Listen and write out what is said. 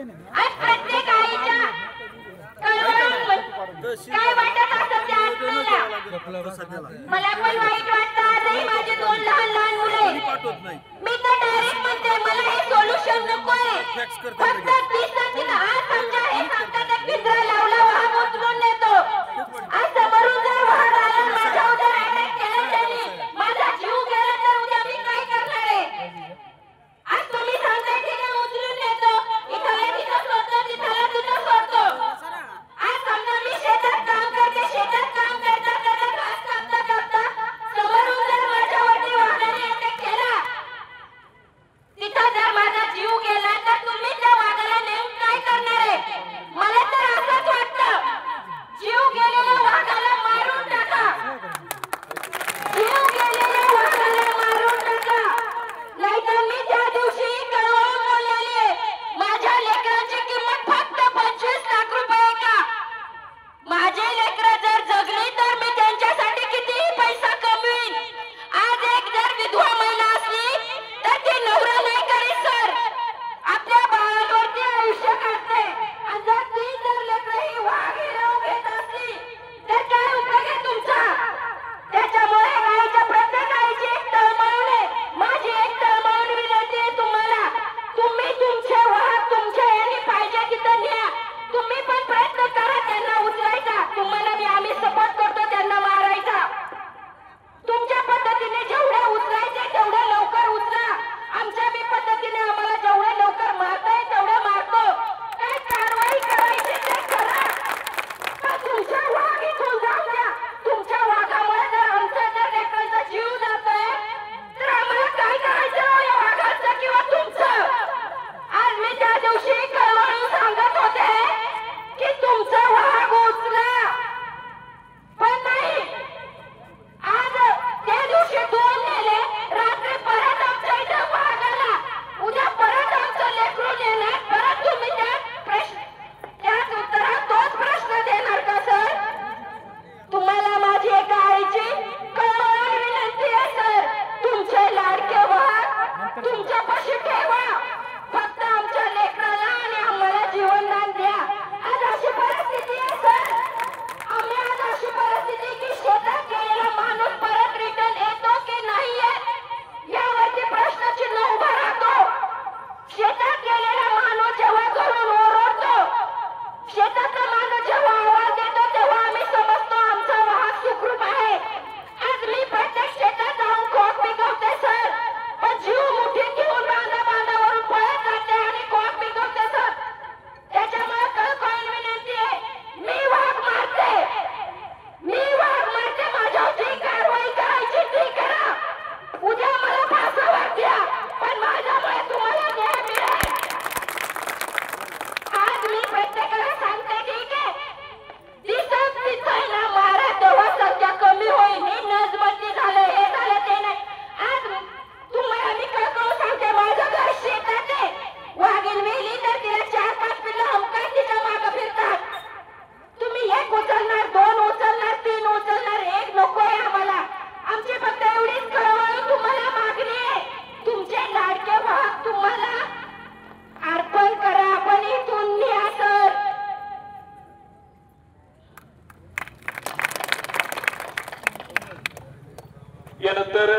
आज प्रत्येक आईच्या काय वाटत असतं त्या आत्म्याला. मला पण वाईट वाटतं. आजही माझे दोन लहान लहान मुले. मी तर डायरेक्ट म्हणते मला हे सोल्युशन नकोय. फक्त 30 तारखेला आज आमच्या हे सांगतात एक पिंजरा लावला वाहन उचलून नेतो. आज समोरून जर वाहन आलं माझ्यावर अटॅक केला त्यांनी माझा जीव गेला तर उद्या मी काय करणार आहे. आज तुम्ही सांगताय की नाही उचलून नेतो इथं तिथं सोडतो तिथं तिथं सोडतो. आज समजा मी शेतात काम करते. शेतात काम करता करता घास कापता कापता समोरून जर माझ्यावरती वाहनाने अटॅक केला तिथं जर माझा जीव गेला तर तुम्ही त्या वाघाला नेऊन काय करणार आहे. मला तर असंच वाटतं जीव गेलेल्या वाघाला मारून टाका. जीव गेलेल्या वाघाला मारून टाका. नाहीतर मी त्या दिवशी कळवळून बोललेली आहे माझ्या लेकराची किंमत फक्त 25 लाख रुपये का. माझे लेकरं जर जगली तर मी त्यांच्यासाठी कितीही पैसा कमवीन. आज एक जर विधवा महिला असली तर ती नवरा नाही करीत सर. आपल्या बाळांवरती आयुष्य काढते. आणि जर ती जर लेकरं ही वाघ हिरावून घेत असली तर काय उपयोग आहे तुमचा. त्याच्यामुळे आईच्या प्रत्येक आईची एक तळमळून आहे. माझी एक तळमळून विनंती आहे तुम्हाला. तुम्ही तुमचे वाघ तुमच्या यांनी पाहिजे तिथं न्या. तुम्ही पण प्रयत्न करा त्यांना उचलायचा. तुम्हाला मी आम्ही सपोर्ट करतो त्यांना मारायचा. तुमच्या पद्धतीने जेवढे उचलायचे तेवढे लवकर उचला. आमच्या बी पद्धतीने आम्हाला जेवढे लवकर मारता येईल तेवढे मारतो. काय कारवाई करायची ते करा. पण तुमच्या वाघ इथून जाऊ द्या. तुमच्या वाघामुळे जर आमचा जर लेकरांचा जीव जातोय तर आम्हाला काय करायचं या वाघाचं किंवा तुमचं. आज मी त्या दिवशी कळवळून सांगत होते की तुमचा वाघ उचला पण नाही. आज त्या दिवशी 2 नेले रात्री परत आमच्या इथं वाघ आला. उद्या परत आमचं लेकरू नेणार. परत तुम्ही त्याच उत्तरात तोच प्रश्न देणार का सर. तुम्हाला माझी एका आईची कळवळून विनंती आहे सर. तुमचे लाडके वाघ तुमच्यापाशी ठेवा. फक्त आमच्या लेकराला आणि आम्हाला जीवनदान द्या. आज अशी परिस्थिती आहे सर. आम्ही आज अशी परिस्थिती की शेतात गेलेला माणूस परत रिटर्न येतो की नाही येत यावरती प्रश्नचिन्ह उभा राहतो. शेतात गेलेला माणूस जेव्हा घरून ओरडतो शेताचा माणूस जेव्हा आवाज देतो तेव्हा आम्ही समजतो आमचा वाहक सुखरूप आहे. आज मी प्रत्येक शेतात जाऊन खोक पिकवते सर. पण जीव मुठीत घेऊन बांधावरून पळत जाते आणि खोक पिकवते सर. त्याच्यामुळे कळकळून विनंती आहे मी वाघ मारते. मी वाघ मारते. माझ्यावर जी कारवाई करायची ती करा. उद्या मला फासावर द्या पण माझ्यामुळे तुम्हाला न्याय मिळेल. आज मी प्रत्येकाला सांगते ठीक आहे दिसत दिसाय ना मारा तेव्हा संख्या कमी होईल. हे नजबंदी झालं हे झालं ते नाही. आज तुम्हाला मी कळकळून सांगते माझं घर शेतात आहे. वाघीण मेली तर तिला 4-5 पिल्लं हमकाय तिच्या मागं फिरतात. तुम्ही 1 उचलणार 2 उचलणार 3 उचलणार 1 नकोय आम्हाला. आमची फक्त एवढीच कळवळून तुम्हाला मागणी आहे. तुमचे लाडके वाघ तुम्हाला अर्पण करा. आपण इथून न्या सर. यानंतर